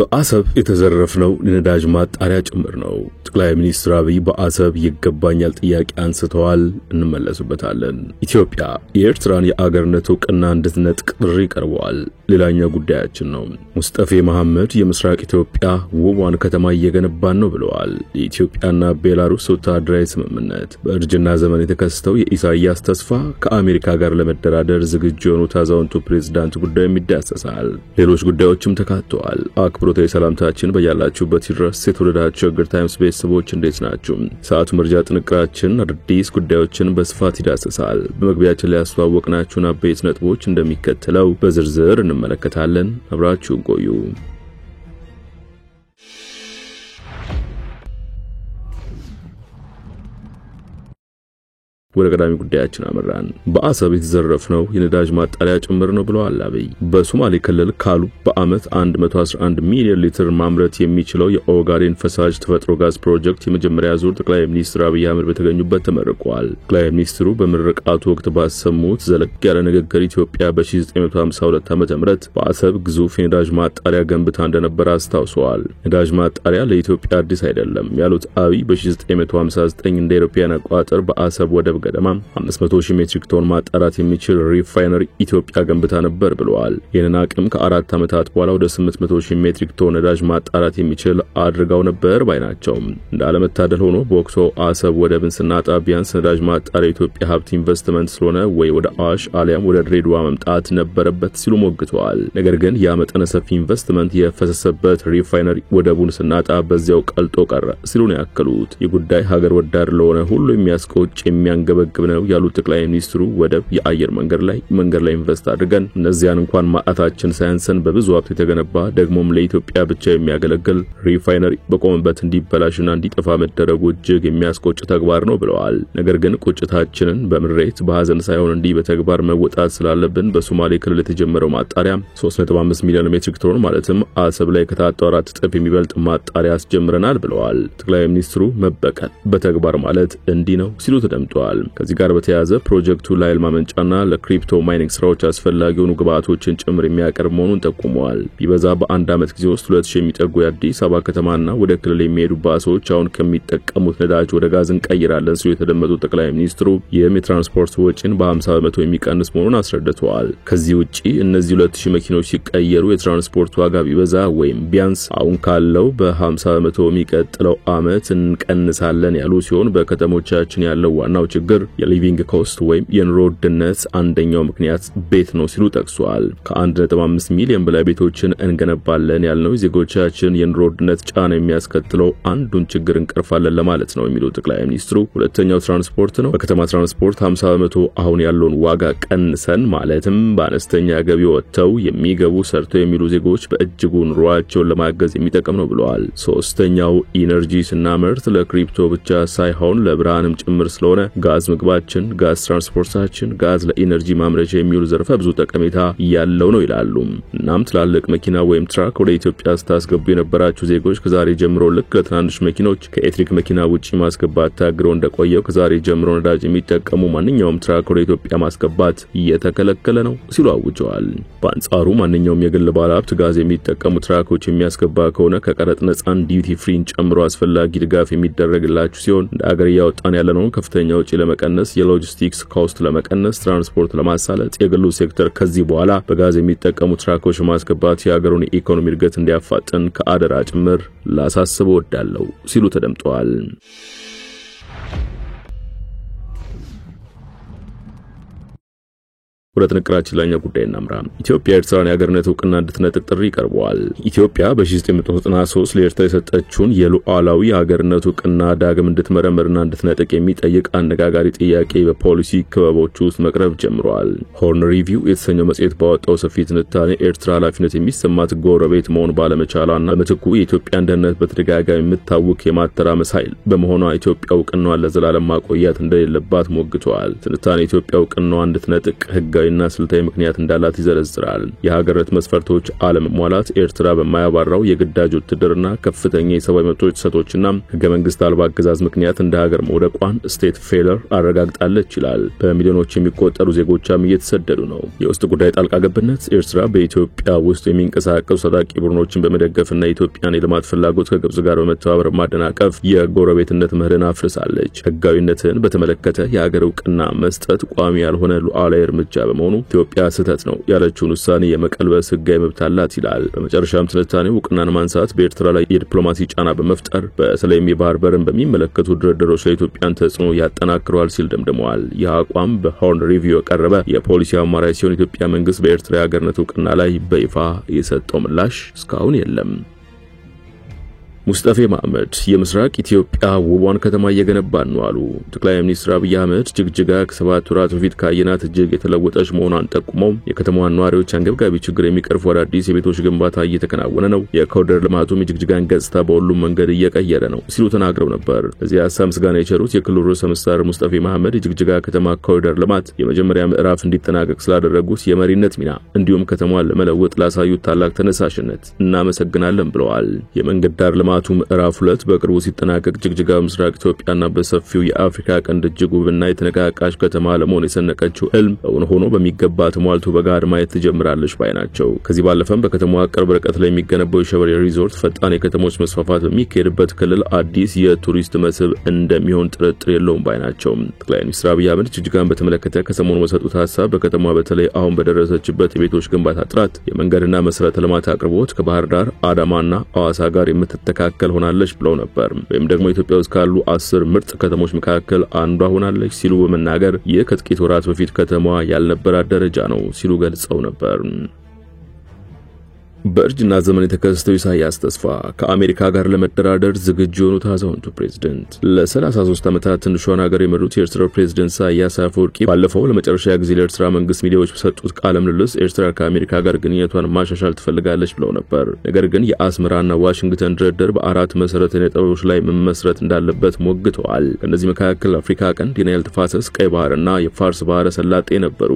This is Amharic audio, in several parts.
በአሰብ የተዘረፍነው የነዳጅ ማጣሪያ ጭምር ነው። ጠቅላይ ሚኒስትር አብይ በአሰብ ይገባኛል ጥያቄ አንስተዋል። እንመለስበታለን። ኢትዮጵያ የኤርትራን የአገርነት ዕውቅና እንድትነጥቅ ጥሪ ቀርቧል። ሌላኛው ጉዳያችን ነው። ሙስጠፌ መሐመድ የምስራቅ ኢትዮጵያ ውቧን ከተማ እየገነባን ነው ብለዋል። የኢትዮጵያና ቤላሩስ ወታደራዊ ስምምነት፣ በእርጅና ዘመን የተከሰተው የኢሳያስ ተስፋ፣ ከአሜሪካ ጋር ለመደራደር ዝግጁ የሆኑት አዛውንቱ ፕሬዝዳንት ጉዳይ ይዳሰሳል። ሌሎች ጉዳዮችም ተካተዋል። አክብሮታዊ ሰላምታችን በያላችሁበት ይድረስ። የተወደዳችሁ ሸገር ታይምስ ቤተሰቦች እንዴት ናችሁ? ሰዓቱ መረጃ ጥንቅራችን አዲስ ጉዳዮችን በስፋት ይዳሰሳል። በመግቢያችን ላይ ያስተዋወቅናችሁን አበይት ነጥቦች እንደሚከተለው በዝርዝር እንመለከታለን። አብራችሁን ቆዩ። ወደ ቀዳሚ ጉዳያችን አመራን። በአሰብ የተዘረፍነው የነዳጅ ማጣሪያ ጭምር ነው ብለዋል አብይ። በሶማሌ ክልል ካሉ በአመት 111 ሚሊዮን ሊትር ማምረት የሚችለው የኦጋዴን ፈሳሽ ተፈጥሮ ጋዝ ፕሮጀክት የመጀመሪያ ዙር ጠቅላይ ሚኒስትር አብይ አህመድ በተገኙበት ተመርቋል። ጠቅላይ ሚኒስትሩ በምርቃቱ ወቅት ባሰሙት ዘለግ ያለ ንግግር ኢትዮጵያ በ1952 ዓ.ም በአሰብ ግዙፍ የነዳጅ ማጣሪያ ገንብታ እንደነበር አስታውሰዋል። ነዳጅ ማጣሪያ ለኢትዮጵያ አዲስ አይደለም ያሉት አብይ በ1959 እንደ አውሮፓውያን አቆጣጠር በአሰብ ወደብ ገደማ 500,000 ሜትሪክ ቶን ማጣራት የሚችል ሪፋይነሪ ኢትዮጵያ ገንብታ ነበር ብለዋል። ይህንን አቅም ከ4 ዓመታት በኋላ ወደ 800,000 ሜትሪክ ቶን ነዳጅ ማጣራት የሚችል አድርጋው ነበር ባይናቸው። እንዳለመታደል ሆኖ በወቅቱ አሰብ ወደብን ስናጣ ቢያንስ ነዳጅ ማጣሪያ ኢትዮጵያ ሀብት ኢንቨስትመንት ስለሆነ ወይ ወደ አዋሽ አሊያም ወደ ድሬዳዋ መምጣት ነበረበት ሲሉ ሞግተዋል። ነገር ግን ያ መጠነ ሰፊ ኢንቨስትመንት የፈሰሰበት ሪፋይነሪ ወደቡን ስናጣ በዚያው ቀልጦ ቀረ ሲሉ ነው ያከሉት። የጉዳይ ሀገር ወዳድ ለሆነ ሁሉ የሚያስቆጭ የሚያንገበግብ ነው ያሉት ጠቅላይ ሚኒስትሩ ወደብ የአየር መንገድ ላይ ኢንቨስት አድርገን እነዚያን እንኳን ማጣታችን ሳያንሰን በብዙ ሀብት የተገነባ ደግሞም ለኢትዮጵያ ብቻ የሚያገለግል ሪፋይነሪ በቆመበት እንዲበላሽና እንዲጠፋ መደረጉ እጅግ የሚያስቆጭ ተግባር ነው ብለዋል። ነገር ግን ቁጭታችንን በምሬት በሐዘን ሳይሆን እንዲህ በተግባር መወጣት ስላለብን በሶማሌ ክልል የተጀመረው ማጣሪያ 3.5 ሚሊዮን ሜትሪክ ቶን ማለትም አሰብ ላይ ከታጣው 4 እጥፍ የሚበልጥ ማጣሪያ አስጀምረናል ብለዋል። ጠቅላይ ሚኒስትሩ መበቀል በተግባር ማለት እንዲህ ነው ሲሉ ተደምጠዋል። ከዚህ ጋር በተያያዘ ፕሮጀክቱ ለኃይል ማመንጫና ለክሪፕቶ ማይኒንግ ስራዎች አስፈላጊ የሆኑ ግብአቶችን ጭምር የሚያቀርብ መሆኑን ጠቁመዋል። ቢበዛ በአንድ ዓመት ጊዜ ውስጥ 2000 የሚጠጉ የአዲስ አበባ ከተማና ወደ ክልል የሚሄዱ ባሶች አሁን ከሚጠቀሙት ነዳጅ ወደ ጋዝ እንቀይራለን ሲሉ የተደመጡት ጠቅላይ ሚኒስትሩ ይህም የትራንስፖርት ወጪን በ50 በመቶ የሚቀንስ መሆኑን አስረድተዋል። ከዚህ ውጪ እነዚህ 2000 መኪኖች ሲቀየሩ የትራንስፖርት ዋጋ ቢበዛ ወይም ቢያንስ አሁን ካለው በ50 በመቶ የሚቀጥለው ዓመት እንቀንሳለን ያሉ ሲሆን በከተሞቻችን ያለው ዋናው ችግር የሊቪንግ ኮስት ወይም የኑሮ ውድነት አንደኛው ምክንያት ቤት ነው ሲሉ ጠቅሰዋል። ከ1.5 ሚሊዮን በላይ ቤቶችን እንገነባለን ያልነው ዜጎቻችን የኑሮ ውድነት ጫና የሚያስከትለው አንዱን ችግር እንቀርፋለን ለማለት ነው የሚሉት ጠቅላይ ሚኒስትሩ ሁለተኛው ትራንስፖርት ነው። በከተማ ትራንስፖርት 50 በመቶ አሁን ያለውን ዋጋ ቀንሰን ማለትም በአነስተኛ ገቢ ወጥተው የሚገቡ ሰርተው የሚሉ ዜጎች በእጅጉ ኑሯቸውን ለማገዝ የሚጠቅም ነው ብለዋል። ሶስተኛው ኢነርጂ ስናመርት ለክሪፕቶ ብቻ ሳይሆን ለብርሃንም ጭምር ስለሆነ ጋዝ ምግባችን፣ ጋዝ ትራንስፖርታችን፣ ጋዝ ለኢነርጂ ማምረቻ የሚውል ዘርፈ ብዙ ጠቀሜታ ያለው ነው ይላሉ። እናም ትላልቅ መኪና ወይም ትራክ ወደ ኢትዮጵያ ስታስገቡ የነበራችሁ ዜጎች ከዛሬ ጀምሮ ልክ ለትናንሽ መኪኖች ከኤሌክትሪክ መኪና ውጪ ማስገባት ታግሮ እንደቆየው ከዛሬ ጀምሮ ነዳጅ የሚጠቀሙ ማንኛውም ትራክ ወደ ኢትዮጵያ ማስገባት እየተከለከለ ነው ሲሉ አውጀዋል። በአንጻሩ ማንኛውም የግል ባለሀብት ጋዝ የሚጠቀሙ ትራኮች የሚያስገባ ከሆነ ከቀረጥ ነፃን ዲዩቲ ፍሪን ጨምሮ አስፈላጊ ድጋፍ የሚደረግላችሁ ሲሆን እንደ አገር ያወጣን ያለነው ከፍተኛ ወጪ ለመቀነስ የሎጂስቲክስ ኮስት ለመቀነስ ትራንስፖርት ለማሳለጥ የግሉ ሴክተር ከዚህ በኋላ በጋዝ የሚጠቀሙ ትራኮች ማስገባት የሀገሩን ኢኮኖሚ እድገት እንዲያፋጥን ከአደራ ጭምር ላሳስበው ወዳለው ሲሉ ተደምጠዋል። ወደ ጥንቅራችን ላይኛ ጉዳይ እናምራ። ኢትዮጵያ ኤርትራን የሀገርነት ዕውቅና እንድትነጥቅ ጥሪ ቀርቧል። ኢትዮጵያ በ1993 ለኤርትራ የሰጠችውን የሉዓላዊ ሀገርነት ዕውቅና ዳግም እንድትመረምርና እንድትነጥቅ የሚጠይቅ አነጋጋሪ ጥያቄ በፖሊሲ ክበቦች ውስጥ መቅረብ ጀምሯል። ሆርን ሪቪው የተሰኘው መጽሔት ባወጣው ሰፊ ትንታኔ ኤርትራ ኃላፊነት የሚሰማት ጎረቤት መሆን ባለመቻሏና በምትኩ የኢትዮጵያን ደህንነት በተደጋጋሚ የምታውክ የማተራመስ ኃይል በመሆኗ ኢትዮጵያ ዕውቅናዋን ለዘላለም ማቆየት እንደሌለባት ሞግተዋል። ትንታኔ ኢትዮጵያ ዕውቅናዋን እንድትነጥቅ ህጋዊ ስትራቴጂያዊና ስልታዊ ምክንያት እንዳላት ይዘረዝራል። የሀገረት መስፈርቶች አለመሟላት ኤርትራ በማያባራው የግዳጅ ውትድርና ከፍተኛ የሰብአዊ መብቶች ጥሰቶችና ህገ መንግስት አልባ አገዛዝ ምክንያት እንደ ሀገር መውደቋን ስቴት ፌለር አረጋግጣለች ይላል። በሚሊዮኖች የሚቆጠሩ ዜጎቿም እየተሰደዱ ነው። የውስጥ ጉዳይ ጣልቃ ገብነት ኤርትራ በኢትዮጵያ ውስጥ የሚንቀሳቀሱ ታጣቂ ቡድኖችን በመደገፍና የኢትዮጵያን የልማት ፍላጎት ከግብጽ ጋር በመተባበር ማደናቀፍ የጎረቤትነት ምህርን አፍርሳለች። ህጋዊነትን በተመለከተ የሀገር እውቅና መስጠት ቋሚ ያልሆነ ሉዓላዊ እርምጃ በመሆኑ ኢትዮጵያ ስህተት ነው ያለችውን ውሳኔ የመቀልበስ ህጋዊ መብት አላት ይላል። በመጨረሻም ትንታኔው እውቅናን ማንሳት በኤርትራ ላይ የዲፕሎማሲ ጫና በመፍጠር በተለይም የባህር በርን በሚመለከቱ ድርድሮች ላይ ኢትዮጵያን ተጽዕኖ ያጠናክረዋል ሲል ደምድመዋል። ይህ አቋም በሆርን ሪቪው የቀረበ የፖሊሲ አማራጭ ሲሆን የኢትዮጵያ መንግስት በኤርትራ የሀገርነት እውቅና ላይ በይፋ የሰጠው ምላሽ እስካሁን የለም። ሙስጠፌ መሐመድ የምስራቅ ኢትዮጵያ ውቧን ከተማ እየገነባን ነው አሉ። ጠቅላይ ሚኒስትር አብይ አህመድ ጅግጅጋ ከ7 ወራት በፊት ካየናት እጅግ የተለወጠች መሆኗን ጠቁመው የከተማዋን ነዋሪዎች አንገብጋቢ ችግር የሚቀርፉ አዳዲስ የቤቶች ግንባታ እየተከናወነ ነው፣ የኮሪደር ልማቱም የጅግጅጋን ገጽታ በሁሉም መንገድ እየቀየረ ነው ሲሉ ተናግረው ነበር። በዚህ ሀሳብ ምስጋና የቸሩት የክልሉ ርዕሰ መስተዳድር ሙስጠፌ መሐመድ የጅግጅጋ ከተማ ኮሪደር ልማት የመጀመሪያ ምዕራፍ እንዲጠናቀቅ ስላደረጉት የመሪነት ሚና እንዲሁም ከተማዋን ለመለወጥ ላሳዩት ታላቅ ተነሳሽነት እናመሰግናለን ብለዋል። የመንገድ ዳር ልማቱ ምዕራፍ 2 በቅርቡ ሲጠናቀቅ ጅግጅጋ ምስራቅ ኢትዮጵያና በሰፊው የአፍሪካ ቀንድ እጅግ ውብና የተነቃቃች ከተማ ለመሆን የሰነቀችው ህልም እውን ሆኖ በሚገባ ተሟልቶ በጋር ማየት ትጀምራለች ባይ ናቸው። ከዚህ ባለፈም በከተማዋ ቅርብ ርቀት ላይ የሚገነባው የሸበሌ ሪዞርት ፈጣን የከተሞች መስፋፋት በሚካሄድበት ክልል አዲስ የቱሪስት መስህብ እንደሚሆን ጥርጥር የለውም ባይ ናቸው። ጠቅላይ ሚኒስትር አብይ አህመድ ጅግጅጋን በተመለከተ ከሰሞኑ በሰጡት ሀሳብ በከተማዋ በተለይ አሁን በደረሰችበት የቤቶች ግንባታ ጥራት፣ የመንገድና መሰረተ ልማት አቅርቦት ከባህር ዳር አዳማና ሐዋሳ ጋር የምትተካከል ሆናለች ብለው ነበር። ወይም ደግሞ ኢትዮጵያ ውስጥ ካሉ 10 ምርጥ ከተሞች መካከል አንዷ ሆናለች ሲሉ በመናገር ይህ ከጥቂት ወራት በፊት ከተማዋ ያልነበራት ደረጃ ነው ሲሉ ገልጸው ነበር። በእርጅና ዘመን የተከሰተው ኢሳያስ ተስፋ ከአሜሪካ ጋር ለመደራደር ዝግጁ የሆኑት አዛውንቱ ፕሬዝዳንት ለ33 ዓመታት ትንሿን ሀገር የመሩት የኤርትራ ፕሬዝዳንት ኢሳያስ አፈወርቂ ባለፈው ለመጨረሻ ጊዜ ለኤርትራ መንግስት ሚዲያዎች በሰጡት ቃለ ምልልስ ኤርትራ ከአሜሪካ ጋር ግንኙነቷን ማሻሻል ትፈልጋለች ብለው ነበር። ነገር ግን የአስመራና ዋሽንግተን ድርድር በአራት መሰረታዊ ነጥቦች ላይ መመስረት እንዳለበት ሞግተዋል። ከነዚህ መካከል አፍሪካ ቀንድ፣ የናይል ተፋሰስ፣ ቀይ ባህርና የፋርስ ባህረ ሰላጤ ነበሩ።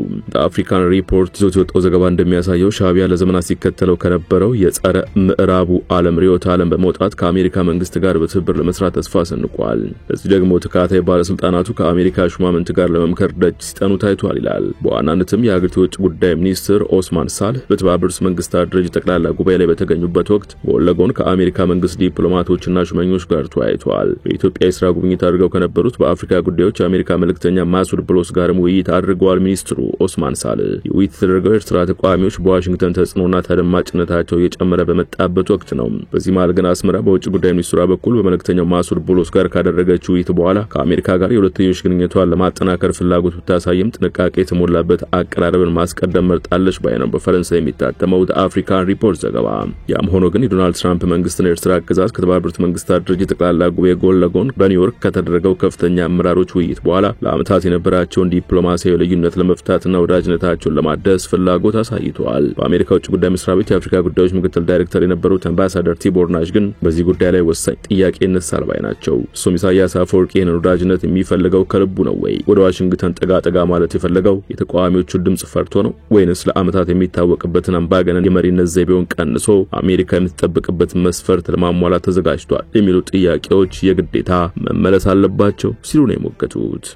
አፍሪካን ሪፖርት ይዞት የወጣው ዘገባ እንደሚያሳየው ሻዕቢያ ለዘመናት ሲከተለው ነበረው የጸረ ምዕራቡ ዓለም ሪዮት ዓለም በመውጣት ከአሜሪካ መንግስት ጋር በትብብር ለመስራት ተስፋ ሰንቋል። ለዚህ ደግሞ ተካታይ ባለስልጣናቱ ከአሜሪካ ሹማምንት ጋር ለመምከር ደጅ ሲጠኑ ታይቷል ይላል። በዋናነትም የሀገሪቱ ውጭ ጉዳይ ሚኒስትር ኦስማን ሳልህ በተባበሩት መንግስታት ድርጅት ጠቅላላ ጉባኤ ላይ በተገኙበት ወቅት በወለጎን ከአሜሪካ መንግስት ዲፕሎማቶችና ሹመኞች ጋር ተወያይተዋል። በኢትዮጵያ የስራ ጉብኝት አድርገው ከነበሩት በአፍሪካ ጉዳዮች የአሜሪካ መልእክተኛ ማሱድ ብሎስ ጋርም ውይይት አድርገዋል። ሚኒስትሩ ኦስማን ሳልህ ውይይት የተደረገው ኤርትራ ተቃዋሚዎች በዋሽንግተን ተጽዕኖና ተደማጭነት ታቸው የጨመረ በመጣበት ወቅት ነው። በዚህ መሃል ግን አስመራ በውጭ ጉዳይ ሚኒስትሯ በኩል በመልእክተኛው ማሱድ ብሎስ ጋር ካደረገችው ውይይት በኋላ ከአሜሪካ ጋር የሁለትዮሽ ግንኙነቷን ለማጠናከር ፍላጎት ብታሳይም ጥንቃቄ የተሞላበት አቀራረብን ማስቀደም መርጣለች ባይ ነው በፈረንሳይ የሚታተመው አፍሪካን ሪፖርት ዘገባ። ያም ሆኖ ግን የዶናልድ ትራምፕ መንግስትና ኤርትራ አገዛዝ ከተባበሩት መንግስታት ድርጅት ጠቅላላ ጉባኤ ጎን ለጎን በኒውዮርክ ከተደረገው ከፍተኛ አመራሮች ውይይት በኋላ ለዓመታት የነበራቸውን ዲፕሎማሲያዊ ልዩነት ለመፍታትና ወዳጅነታቸውን ለማደስ ፍላጎት አሳይተዋል። በአሜሪካ ውጭ ጉዳይ መስሪያ ቤት የአፍሪካ ጉዳዮች ምክትል ዳይሬክተር የነበሩት አምባሳደር ቲቦር ናሽ ግን በዚህ ጉዳይ ላይ ወሳኝ ጥያቄ ይነሳል ባይ ናቸው። እሱም ኢሳያስ አፈወርቂ ይህንን ወዳጅነት የሚፈልገው ከልቡ ነው ወይ? ወደ ዋሽንግተን ጠጋ ማለት የፈለገው የተቃዋሚዎቹ ድምጽ ፈርቶ ነው ወይንስ ለዓመታት የሚታወቅበትን አምባገነን የመሪነት ዘይቤውን ቀንሶ አሜሪካ የምትጠብቅበትን መስፈርት ለማሟላት ተዘጋጅቷል የሚሉ ጥያቄዎች የግዴታ መመለስ አለባቸው ሲሉ ነው የሞገቱት።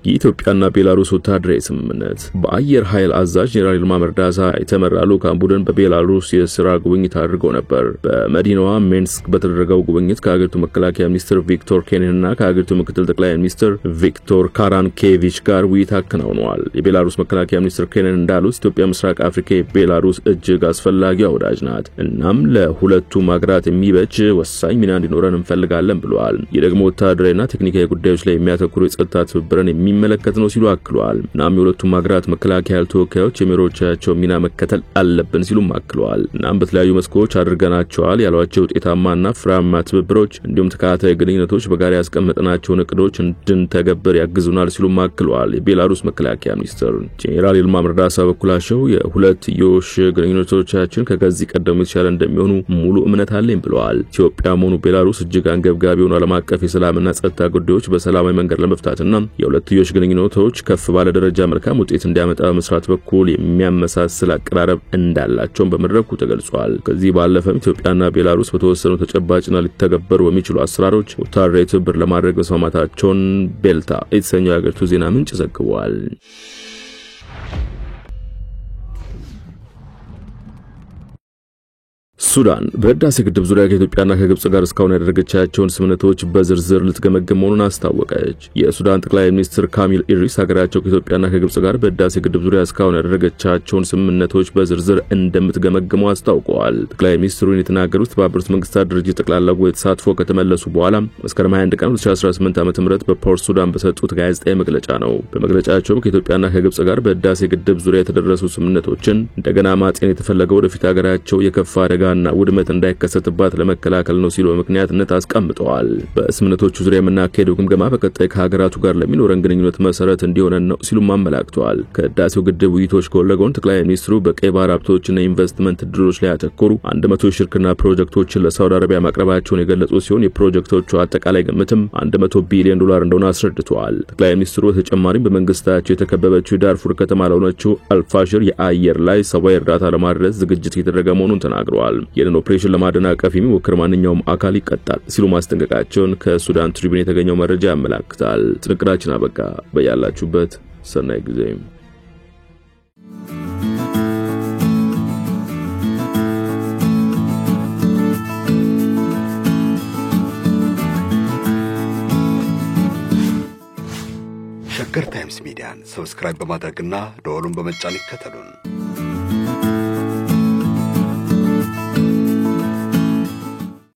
የኢትዮጵያና ቤላሩስ ወታደራዊ ስምምነት በአየር ኃይል አዛዥ ጄኔራል ይልማ መርዳሳ የተመራ ልዑካን ቡድን በቤላሩስ የሥራ ጉብኝት አድርገው ነበር። በመዲናዋ ሚንስክ በተደረገው ጉብኝት ከሀገሪቱ መከላከያ ሚኒስትር ቪክቶር ኬኔንና ከሀገሪቱ ምክትል ጠቅላይ ሚኒስትር ቪክቶር ካራንኬቪች ጋር ውይይት አከናውነዋል። የቤላሩስ መከላከያ ሚኒስትር ኬኔን እንዳሉት ኢትዮጵያ ምስራቅ አፍሪካ ቤላሩስ እጅግ አስፈላጊ ወዳጅ ናት። እናም ለሁለቱም ሀገራት የሚበጅ ወሳኝ ሚና እንዲኖረን እንፈልጋለን ብለዋል። ይህ ደግሞ ወታደራዊና ቴክኒካዊ ጉዳዮች ላይ የሚያተኩሩ የጸጥታ ትብብርን የሚመለከት ነው ሲሉ አክለዋል። እናም የሁለቱም ሀገራት መከላከያ ተወካዮች የመሪዎቻቸው ሚና መከተል አለብን ሲሉም አክለዋል። እናም በተለያዩ መስኮች አድርገናቸዋል ያሏቸው ውጤታማና ፍሬያማ ትብብሮች እንዲሁም ተካታታይ ግንኙነቶች በጋራ ያስቀመጥናቸውን እቅዶች እንድንተገብር ያግዙናል ሲሉም አክለዋል። የቤላሩስ መከላከያ ሚኒስትር ጄኔራል ይልማ መርዳሳ በኩላቸው የሁለትዮሽ ግንኙነቶቻችን ከዚህ ቀደም የተሻለ እንደሚሆኑ ሙሉ እምነት አለኝ ብለዋል። ኢትዮጵያም ሆኑ ቤላሩስ እጅግ አንገብጋቢ የሆኑ ዓለም አቀፍ የሰላምና ጸጥታ ጉዳዮች በሰላማዊ መንገድ ለመፍታትና የሁለትዮሽ ሁለትዮሽ ግንኙነቶች ከፍ ባለ ደረጃ መልካም ውጤት እንዲያመጣ መስራት በኩል የሚያመሳስል አቀራረብ እንዳላቸው በመድረኩ ተገልጿል። ከዚህ ባለፈም ኢትዮጵያና ቤላሩስ በተወሰኑ ተጨባጭና ሊተገበሩ በሚችሉ አሰራሮች ወታደራዊ ትብብር ለማድረግ መስማማታቸውን ቤልታ የተሰኘው የሀገሪቱ ዜና ምንጭ ዘግቧል። ሱዳን በህዳሴ ግድብ ዙሪያ ከኢትዮጵያና ከግብጽ ጋር እስካሁን ያደረገቻቸውን ስምምነቶች በዝርዝር ልትገመግም መሆኑን አስታወቀች። የሱዳን ጠቅላይ ሚኒስትር ካሚል ኢድሪስ ሀገራቸው ከኢትዮጵያና ከግብጽ ጋር በህዳሴ ግድብ ዙሪያ እስካሁን ያደረገቻቸውን ስምምነቶች በዝርዝር እንደምትገመግሙ አስታውቀዋል። ጠቅላይ ሚኒስትሩን የተናገሩት በተባበሩት መንግስታት ድርጅት ጠቅላላ ጉባኤ ተሳትፎ ከተመለሱ በኋላ መስከረም 21 ቀን 2018 ዓ.ም በፖርት ሱዳን በሰጡት ጋዜጣዊ መግለጫ ነው። በመግለጫቸው ከኢትዮጵያና ከግብጽ ጋር በህዳሴ ግድብ ዙሪያ የተደረሱ ስምምነቶችን እንደገና ማጤን የተፈለገው ወደፊት ሀገራቸው የከፋ አደጋና ውድመት እንዳይከሰትባት ለመከላከል ነው ሲሉ ምክንያትነት አስቀምጠዋል። በስምምነቶቹ ዙሪያ የምናካሄደው ግምገማ በቀጣይ ከሀገራቱ ጋር ለሚኖረን ግንኙነት መሰረት እንዲሆነን ነው ሲሉም አመላክተዋል። ከህዳሴው ግድብ ውይይቶች ጎን ለጎን ጠቅላይ ሚኒስትሩ በቀይ ባህር ሀብቶችና ኢንቨስትመንት እድሎች ላይ ያተኮሩ 100 የሽርክና ፕሮጀክቶችን ለሳውዲ አረቢያ ማቅረባቸውን የገለጹ ሲሆን የፕሮጀክቶቹ አጠቃላይ ግምትም $100 ቢሊዮን እንደሆነ አስረድተዋል። ጠቅላይ ሚኒስትሩ በተጨማሪም በመንግስታቸው የተከበበችው ዳርፉር ከተማ ለሆነችው አልፋሽር የአየር ላይ ሰብአዊ እርዳታ ለማድረስ ዝግጅት እየተደረገ መሆኑን ተናግረዋል። የደን ኦፕሬሽን ለማደናቀፍ የሚሞክር ማንኛውም አካል ይቀጣል ሲሉ ማስጠንቀቃቸውን ከሱዳን ትሪቡን የተገኘው መረጃ ያመለክታል። ጥንቅራችን አበቃ። በያላችሁበት ሰናይ ጊዜ። ሸገር ታይምስ ሚዲያን ሰብስክራይብ በማድረግና ደወሉን በመጫን ይከተሉን።